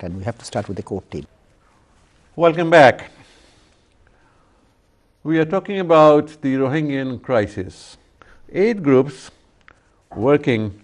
start, and we have to start with the core team. Welcome back. We are talking about the Rohingya crisis. 8 groups working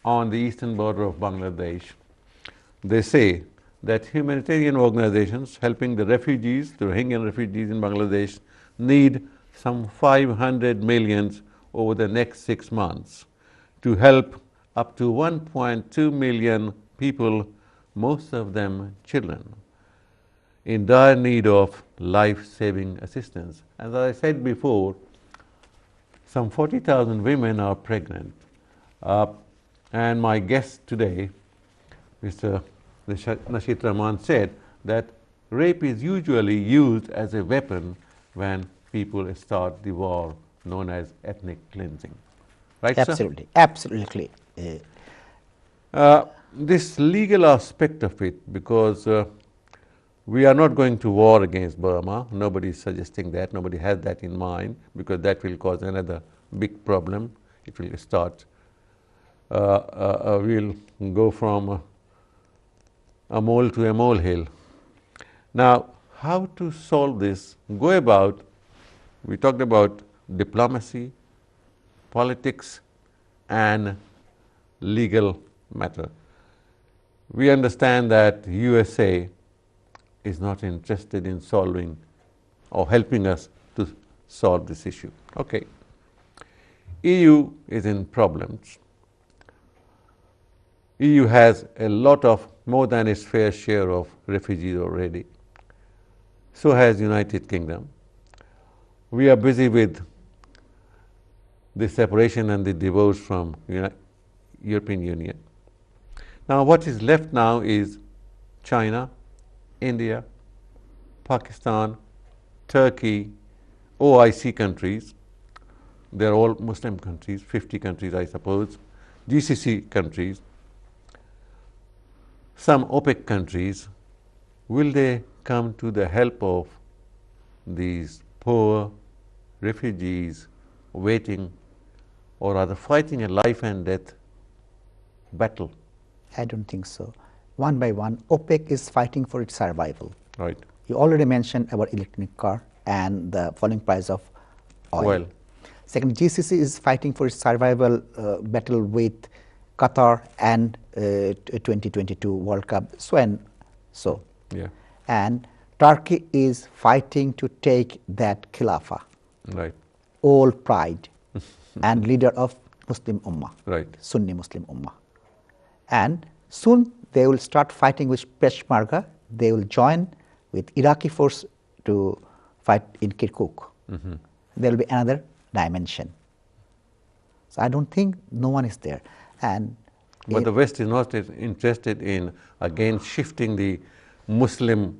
on the eastern border of Bangladesh. They say that humanitarian organizations helping the refugees, the Rohingya refugees in Bangladesh, need some 500 million over the next 6 months to help up to 1.2 million people, most of them children, in dire need of life-saving assistance. As I said before, some 40,000 women are pregnant. And my guest today, Mr. Nashit Rahman, said that rape is usually used as a weapon when people start the war known as ethnic cleansing. Right, Absolutely, sir? absolutely. This legal aspect of it, because we are not going to war against Burma. Nobody is suggesting that. Nobody has that in mind, because that will cause another big problem. It will start, we'll go from a mole to a molehill. Now, how to solve this? Go about, we talked about diplomacy, politics, and legal matter. We understand that USA is not interested in solving or helping us to solve this issue. Okay. EU is in problems. EU has a lot of, more than its fair share of refugees already. So has United Kingdom. We are busy with the separation and the divorce from European Union. Now what is left now is China, India, Pakistan, Turkey, OIC countries. They're all Muslim countries, 50 countries I suppose, GCC countries, some OPEC countries. Will they come to the help of these poor refugees waiting, or rather fighting a life and death battle? I don't think so. One by one, OPEC is fighting for its survival. Right. You already mentioned about electronic car and the falling price of oil. Second, GCC is fighting for its survival battle with Qatar and 2022 World Cup, so and so. Yeah. And Turkey is fighting to take that Khilafah, Right. old pride, and leader of Muslim Ummah, Right. Sunni Muslim Ummah. And soon they will start fighting with Peshmerga. They will join with Iraqi force to fight in Kirkuk. There will be another dimension. So I don't think no one is there. And but the West is not interested in again shifting the Muslim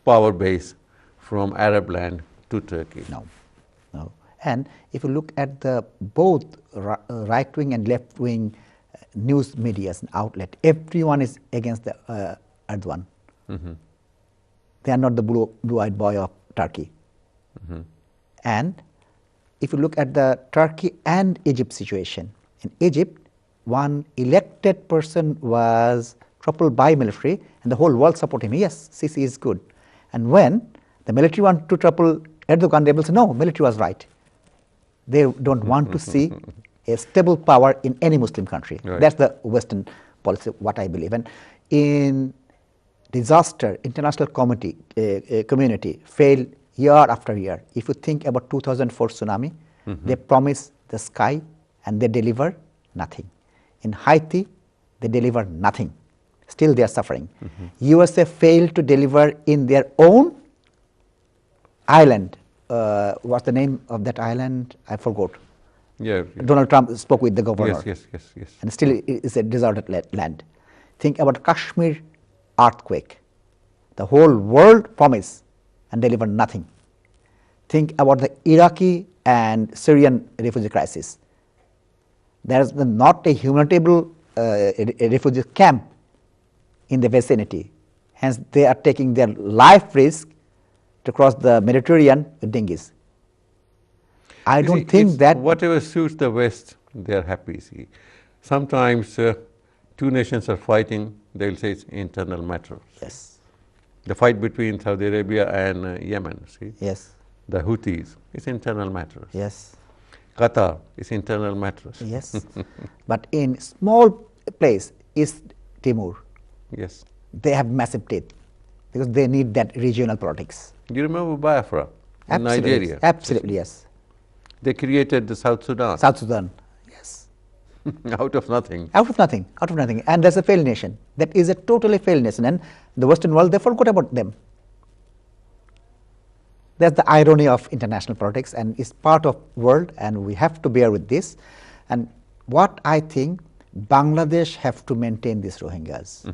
power base from Arab land to Turkey. No, no. And if you look at the both right-wing and left-wing news medias and outlet, everyone is against the Erdogan. They are not the blue-eyed boy of Turkey. And if you look at the Turkey and Egypt situation, in Egypt, one elected person was toppled by military, and the whole world support him. Yes, Sisi is good. And when the military want to topple Erdogan, they will say, no, military was right. They don't want to see a stable power in any Muslim country. Right. That's the Western policy, what I believe. And in disaster, international community failed year after year. If you think about 2004 tsunami, they promise the sky and they deliver nothing. In Haiti, they deliver nothing. Still they are suffering. USA failed to deliver in their own island. What's the name of that island? I forgot. Yeah. Donald Trump spoke with the governor. Yes. And still it is a deserted land. Think about Kashmir earthquake. The whole world promised and delivered nothing. Think about the Iraqi and Syrian refugee crisis. There is not a humanitarian refugee camp in the vicinity. Hence, they are taking their life risk to cross the Mediterranean with dinghies. I don't think that whatever suits the West, they are happy. See, sometimes two nations are fighting, they'll say it's internal matter. Yes. The fight between Saudi Arabia and Yemen, see? Yes. The Houthis, it's internal matters. Yes. Qatar, it's internal matters. Yes. But in small place, East Timor, Yes. they have massive teeth because they need that regional politics. Do you remember Biafra in Absolutely. Nigeria? Absolutely, yes. They created the South Sudan South Sudan, yes. out of nothing. Out of nothing, out of nothing. And that's a failed nation. That is a totally failed nation. And the Western world, they forgot about them. That's the irony of international politics, and it's part of world, and we have to bear with this. And what I think, Bangladesh have to maintain these Rohingyas.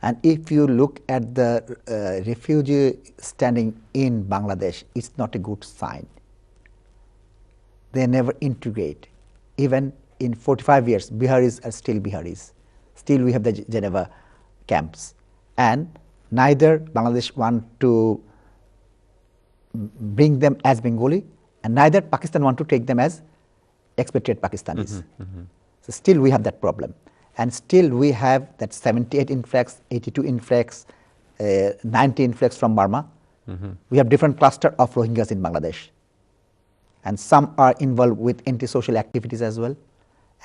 And if you look at the refugee standing in Bangladesh, it's not a good sign. They never integrate. Even in 45 years, Biharis are still Biharis. Still we have the Geneva camps. And neither Bangladesh want to bring them as Bengali, and neither Pakistan want to take them as expatriate Pakistanis. So still we have that problem. And still we have that 78 influx, 82 influx, 90 influx from Burma. We have different cluster of Rohingyas in Bangladesh. And some are involved with antisocial activities as well.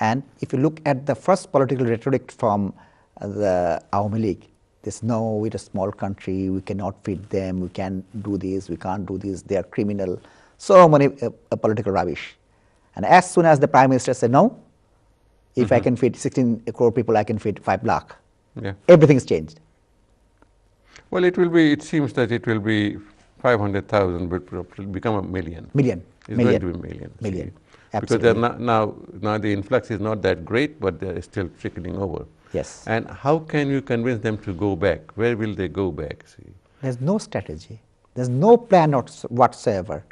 And if you look at the first political rhetoric from the Awami League, this, no, we're a small country, we cannot feed them, we can't do this, we can't do this, they are criminal. So many political rubbish. And as soon as the Prime Minister said, no, if I can feed 16 crore people, I can feed 5 lakh. Yeah. Everything's changed. Well, it will be, it seems that it will be 500,000, but it will become a million. Million. It's million. going to be million. Million. Because they're not, now the influx is not that great, but they're still trickling over. Yes. And how can you convince them to go back? Where will they go back? See? There's no strategy. There's no plan whatsoever.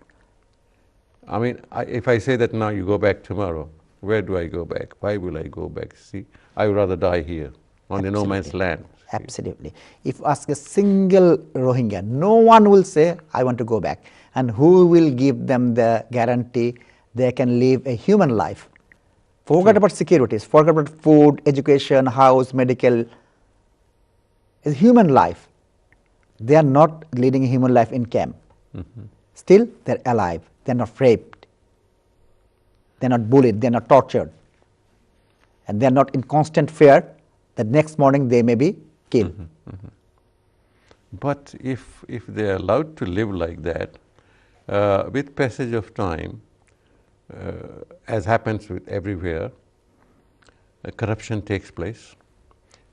I mean, if I say that now you go back tomorrow, where do I go back? Why will I go back? See, I would rather die here on the no man's land. See? Absolutely. If you ask a single Rohingya, no one will say, I want to go back. And who will give them the guarantee they can live a human life? Forget about securities, forget about food, education, house, medical. It's human life. They are not leading a human life in camp. Still, they're alive. They're not raped. They're not bullied. They're not tortured. And they're not in constant fear that next morning they may be killed. But if they are allowed to live like that, with passage of time, as happens with everywhere, corruption takes place.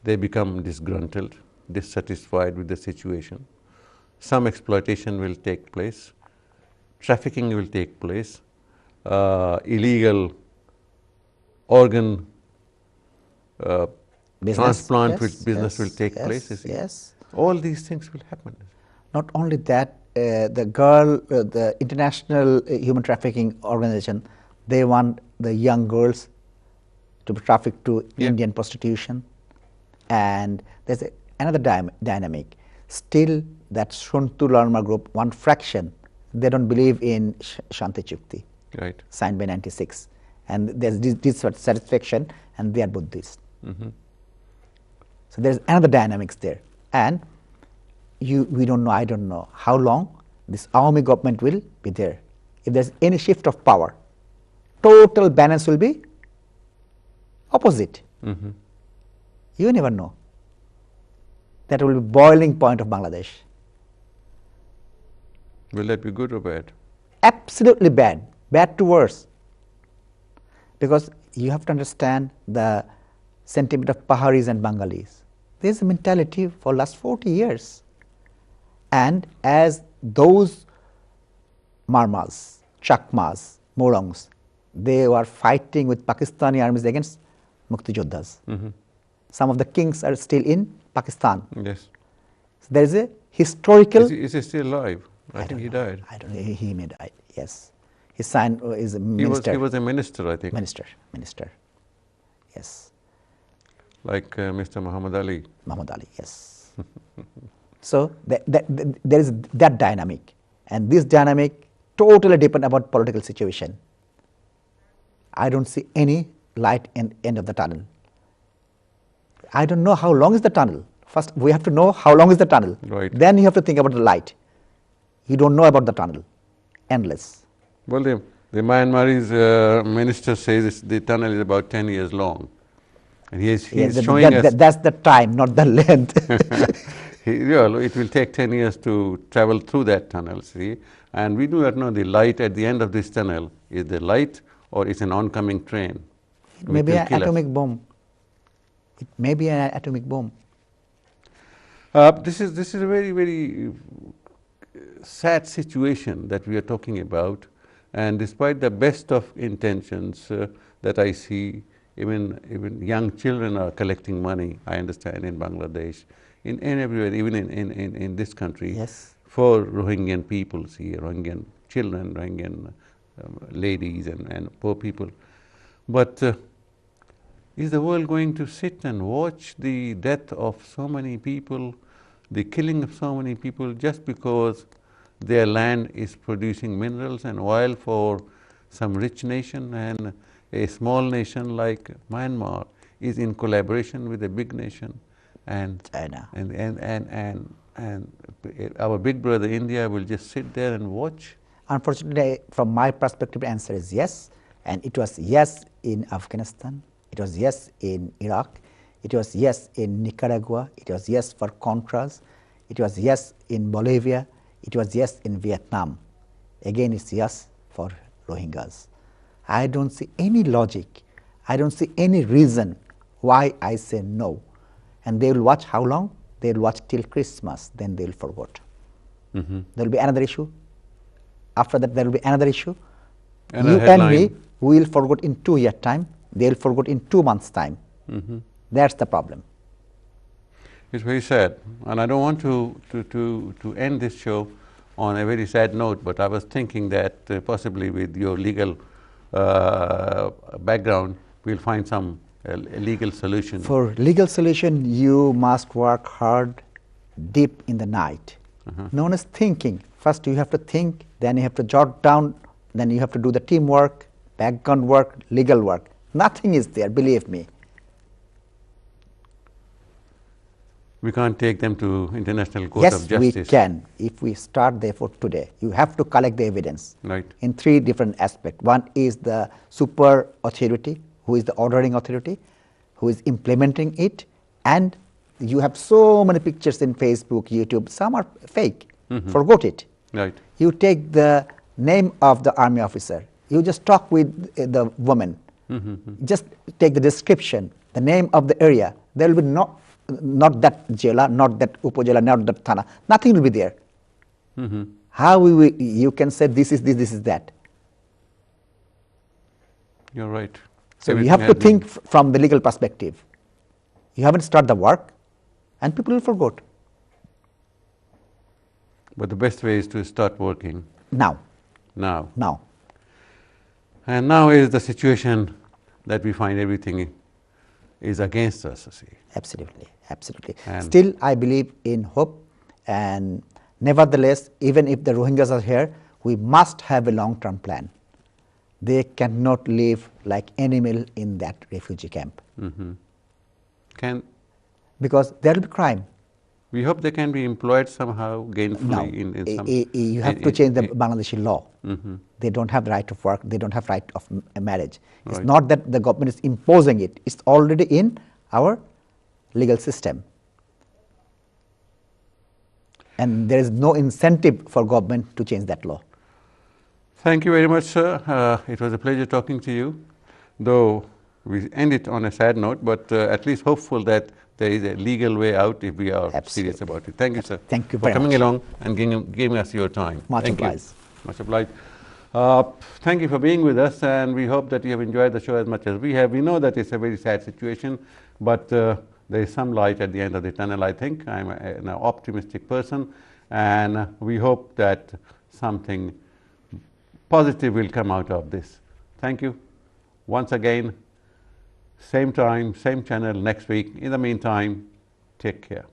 They become disgruntled, dissatisfied with the situation. Some exploitation will take place. Trafficking will take place. Illegal organ transplant business will take place. Yes. All these things will happen. Not only that, the International Human Trafficking Organization, they want the young girls to be trafficked to Indian prostitution. And there's another dynamic. Still, that Shuntu Larma group, one fraction, they don't believe in Shanti Chukti, right, signed by 96. And there's dissatisfaction, and they are Buddhists. So there's another dynamics there. And we don't know, I don't know how long this Awami government will be there. If there's any shift of power, total balance will be opposite. You never know. That will be boiling point of Bangladesh. Will that be good or bad? Absolutely bad. Bad to worse. Because you have to understand the sentiment of Paharis and Bengalis. There's a mentality for last 40 years. And as those Marmas, Chakmas, Morongs, they were fighting with Pakistani armies against Mukti Joddhas. Some of the kings are still in Pakistan. Yes. So there is a historical... Is he still alive? I think he died. I don't know. He may die, yes. His son is a minister. He was a minister, I think. Minister, yes. Like Mr. Muhammad Ali. Muhammad Ali, yes. So there is that dynamic. And this dynamic totally depends about political situation. I don't see any light in end of the tunnel. I don't know how long is the tunnel. First, we have to know how long is the tunnel. Right. Then you have to think about the light. You don't know about the tunnel. Endless. Well, the Myanmar's minister says the tunnel is about 10 years long. And he's showing us... That's the time, not the length. It will take 10 years to travel through that tunnel, see. And we do not know the light at the end of this tunnel. Is the light or is an oncoming train? It may be an atomic bomb. It may be an atomic bomb. This is a very, very sad situation that we are talking about. And despite the best of intentions that I see, even young children are collecting money, I understand, in Bangladesh, in everywhere, even in this country, yes, for Rohingyan people, see, Rohingyan children, Rohingyan ladies and poor people. But is the world going to sit and watch the death of so many people, the killing of so many people, just because their land is producing minerals and oil for some rich nation, and a small nation like Myanmar is in collaboration with a big nation, and China, and our big brother India will just sit there and watch? Unfortunately, from my perspective, the answer is yes. And it was yes in Afghanistan, it was yes in Iraq, it was yes in Nicaragua, it was yes for Contras, it was yes in Bolivia, it was yes in Vietnam. Again, it's yes for Rohingyas. I don't see any logic, I don't see any reason why I say no. And they will watch how long? They will watch till Christmas, then they will forget. There will be another issue. After that, there will be another issue. You and me, we will forget in 2 years' time. They will forget in 2 months' time. That's the problem. It's very sad, and I don't want to end this show on a very sad note, but I was thinking that possibly with your legal background, we'll find some legal solution. For legal solution, you must work hard, deep in the night. No one is thinking. First you have to think, then you have to jot down, then you have to do the teamwork, background work, legal work. Nothing is there, believe me. We can't take them to International Court of Justice. Yes, we can, if we start therefore today. You have to collect the evidence in 3 different aspects. One is the super authority, who is the ordering authority, who is implementing it, and you have so many pictures in Facebook, YouTube, some are fake, forgot it. You take the name of the army officer, you just talk with the woman, just take the description, the name of the area, there will be not that jela, not that upajela, not that thana, nothing will be there. How you can say this is this, this is that? You're right. So you have to think from the legal perspective. You haven't started the work, and people will forget. But the best way is to start working. Now. And now is the situation that we find everything is against us, you see. Absolutely, absolutely. Still, I believe in hope, and nevertheless, even if the Rohingyas are here, we must have a long-term plan. They cannot live like animal in that refugee camp. Because there will be crime. We hope they can be employed somehow gainfully. You have to change the Bangladeshi law. They don't have the right of work, they don't have right of marriage. It's not that the government is imposing it, it's already in our legal system. And there is no incentive for government to change that law. Thank you very much, sir. It was a pleasure talking to you, though we end it on a sad note, but at least hopeful that there is a legal way out if we are serious about it. Thank you, sir. Thank you for coming much. Along and giving us your time. Much obliged. Much obliged. Thank you for being with us, and we hope that you have enjoyed the show as much as we have. We know that it's a very sad situation, but there is some light at the end of the tunnel, I think. I'm an optimistic person, and we hope that something positive will come out of this. Thank you. Once again, same time, same channel next week. In the meantime, take care.